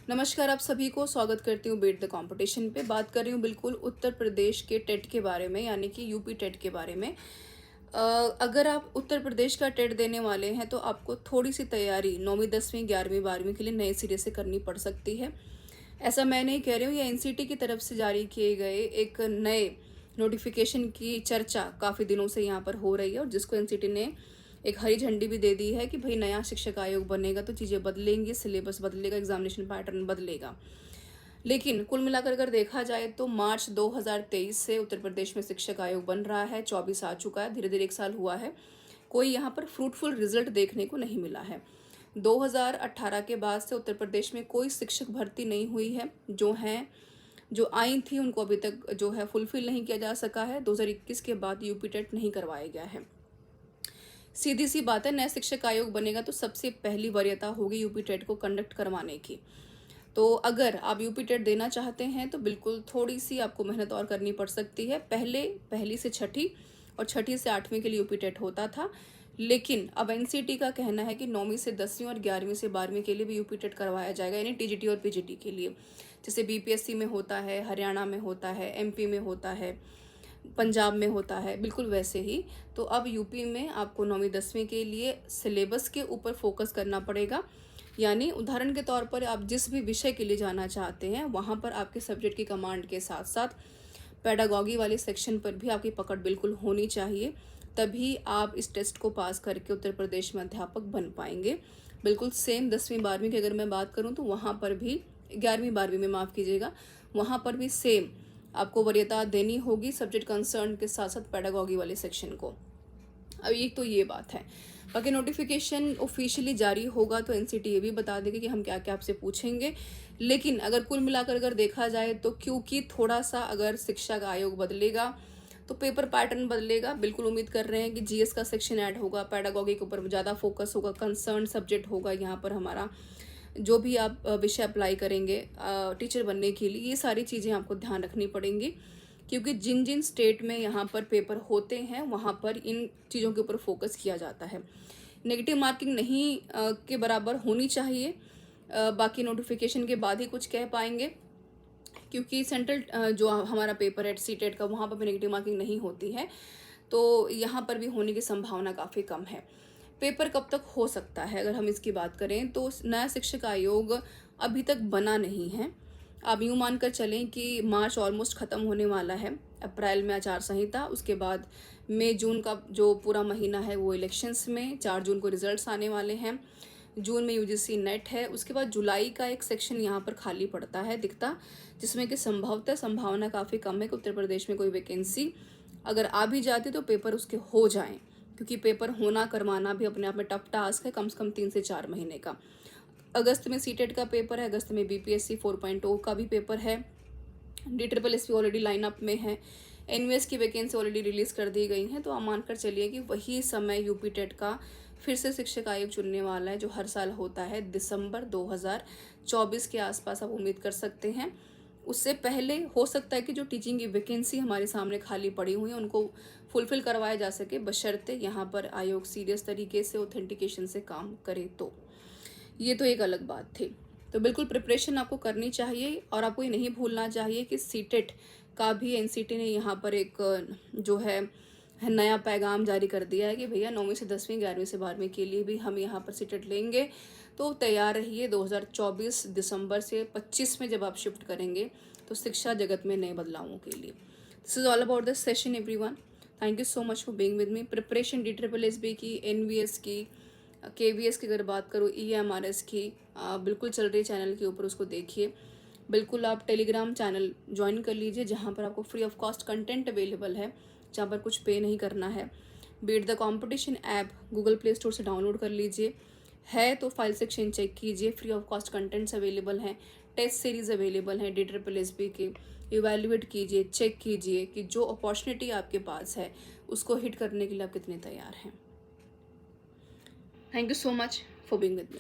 नमस्कार आप सभी को स्वागत करती हूँ बीट द कंपटीशन पे। बात कर रही हूँ बिल्कुल उत्तर प्रदेश के टेट के बारे में, यानी कि यूपी टेट के बारे में। अगर आप उत्तर प्रदेश का टेट देने वाले हैं तो आपको थोड़ी सी तैयारी 9वीं 10वीं 11वीं 12वीं के लिए नए सिरे से करनी पड़ सकती है। ऐसा मैं नहीं कह रही हूँ, ये एनसीटी की तरफ से जारी किए गए एक नए नोटिफिकेशन की चर्चा काफ़ी दिनों से यहाँ पर हो रही है, और जिसको एनसीटी ने एक हरी झंडी भी दे दी है कि भाई नया शिक्षक आयोग बनेगा तो चीज़ें बदलेंगी, सिलेबस बदलेगा, एग्जामिनेशन पैटर्न बदलेगा। लेकिन कुल मिलाकर अगर देखा जाए तो मार्च 2023 से उत्तर प्रदेश में शिक्षक आयोग बन रहा है। 24 आ चुका है, धीरे धीरे 1 साल हुआ है। कोई यहाँ पर फ्रूटफुल रिजल्ट देखने को नहीं मिला है। 2018 के बाद से उत्तर प्रदेश में कोई शिक्षक भर्ती नहीं हुई है। जो आई थी उनको अभी तक जो है फुलफिल नहीं किया जा सका है। 2021 के बाद यूपी टेट नहीं करवाया गया है। सीधी सी बात है, नया शिक्षक आयोग बनेगा तो सबसे पहली वरीयता होगी यूपी टेट को कंडक्ट करवाने की। तो अगर आप यूपी टेट देना चाहते हैं तो बिल्कुल थोड़ी सी आपको मेहनत और करनी पड़ सकती है। पहली से छठी और छठी से 8वीं के लिए यूपी टेट होता था, लेकिन अब एनसीटी का कहना है कि 9वीं से 10वीं और 11वीं से 12वीं के लिए भी यूपी टेट करवाया जाएगा, यानी टीजीटी और पीजीटी के लिए। जैसे बीपीएससी में होता है, हरियाणा में होता है, एमपी में होता है, पंजाब में होता है, बिल्कुल वैसे ही। तो अब यूपी में आपको 9वीं 10वीं के लिए सिलेबस के ऊपर फोकस करना पड़ेगा। यानी उदाहरण के तौर पर आप जिस भी विषय के लिए जाना चाहते हैं वहाँ पर आपके सब्जेक्ट की कमांड के साथ साथ पेडागॉगी वाले सेक्शन पर भी आपकी पकड़ बिल्कुल होनी चाहिए, तभी आप इस टेस्ट को पास करके उत्तर प्रदेश में अध्यापक बन पाएंगे। बिल्कुल सेम 10वीं 12वीं की अगर मैं बात करूँ तो वहाँ पर भी 11वीं 12वीं में माफ़ कीजिएगा, वहाँ पर भी सेम आपको वरीयता देनी होगी सब्जेक्ट कंसर्न के साथ साथ पेडागॉगी वाले सेक्शन को। अब एक तो ये बात है। बाकी नोटिफिकेशन ऑफिशियली जारी होगा तो एनसीटी ये भी बता देगी कि हम क्या क्या आपसे पूछेंगे। लेकिन अगर कुल मिलाकर अगर देखा जाए तो क्योंकि थोड़ा सा अगर शिक्षा का आयोग बदलेगा तो पेपर पैटर्न बदलेगा। बिल्कुल उम्मीद कर रहे हैं कि जीएस का सेक्शन ऐड होगा, पेडागॉगी के ऊपर ज़्यादा फोकस होगा, कंसर्न सब्जेक्ट होगा यहाँ पर हमारा। जो भी आप विषय अप्लाई करेंगे टीचर बनने के लिए, ये सारी चीज़ें आपको ध्यान रखनी पड़ेंगी, क्योंकि जिन जिन स्टेट में यहाँ पर पेपर होते हैं वहाँ पर इन चीज़ों के ऊपर फोकस किया जाता है। नेगेटिव मार्किंग नहीं के बराबर होनी चाहिए। बाकी नोटिफिकेशन के बाद ही कुछ कह पाएंगे, क्योंकि सेंट्रल जो हमारा पेपर है सीटेट का, वहाँ पर भी नेगेटिव मार्किंग नहीं होती है, तो यहाँ पर भी होने की संभावना काफ़ी कम है। पेपर कब तक हो सकता है अगर हम इसकी बात करें तो नया शिक्षक आयोग अभी तक बना नहीं है। आप यूँ मानकर चलें कि मार्च ऑलमोस्ट ख़त्म होने वाला है, अप्रैल में आचार संहिता, उसके बाद मई जून का जो पूरा महीना है वो इलेक्शंस में, 4 जून को रिजल्ट्स आने वाले हैं, जून में यूजीसी नेट है, उसके बाद जुलाई का एक सेक्शन यहाँ पर खाली पड़ता है दिखता, जिसमें कि संभावना काफ़ी कम है कि उत्तर प्रदेश में कोई वैकेंसी अगर आ भी जाती तो पेपर उसके हो जाएं, क्योंकि पेपर होना करवाना भी अपने आप में टफ टास्क है, कम से कम 3 से 4 महीने का। अगस्त में सीटेट का पेपर है, अगस्त में बीपीएससी 4.0 का भी पेपर है, DSSS ऑलरेडी लाइनअप में है, एनवीएस की वैकेंसी ऑलरेडी रिलीज़ कर दी गई हैं। तो आप मानकर चलिए कि वही समय यूपी टेट का फिर से शिक्षक आयोग चुनने वाला है, जो हर साल होता है दिसंबर 2024 के आसपास आप उम्मीद कर सकते हैं। उससे पहले हो सकता है कि जो टीचिंग की वैकेंसी हमारे सामने खाली पड़ी हुई है उनको फुलफिल करवाया जा सके, बशर्ते यहाँ पर आयोग सीरियस तरीके से ऑथेंटिकेशन से काम करे। तो ये तो एक अलग बात थी। तो बिल्कुल प्रिपरेशन आपको करनी चाहिए, और आपको ये नहीं भूलना चाहिए कि सीटेट का भी एनसीटी ने यहाँ पर एक जो है नया पैगाम जारी कर दिया है कि भैया 9वीं से 10वीं 11वीं से 12वीं के लिए भी हम यहाँ पर सीटेट लेंगे, तो तैयार रहिए। 2024 दिसंबर से 25 में जब आप शिफ्ट करेंगे तो शिक्षा जगत में नए बदलावों के लिए। This is all about this session everyone. Thank you so much for being with me. Preparation DSSS की, एनवीएस की, केवीएस की अगर बात करूँ, EMRS की बिल्कुल चल रही है चैनल के ऊपर, उसको देखिए। बिल्कुल आप टेलीग्राम चैनल ज्वाइन कर लीजिए, जहाँ पर आपको free of cost content available है, जहाँ पर कुछ पे नहीं करना है। Beat the competition app Google Play Store से डाउनलोड कर लीजिए, है तो फाइल सेक्शन चेक कीजिए, free of cost contents available हैं, टेस्ट सीरीज़ अवेलेबल हैं DSSS के। इवैल्यूएट कीजिए, चेक कीजिए कि जो अपॉर्चुनिटी आपके पास है उसको हिट करने के लिए आप कितने तैयार हैं। Thank you so much for being with me.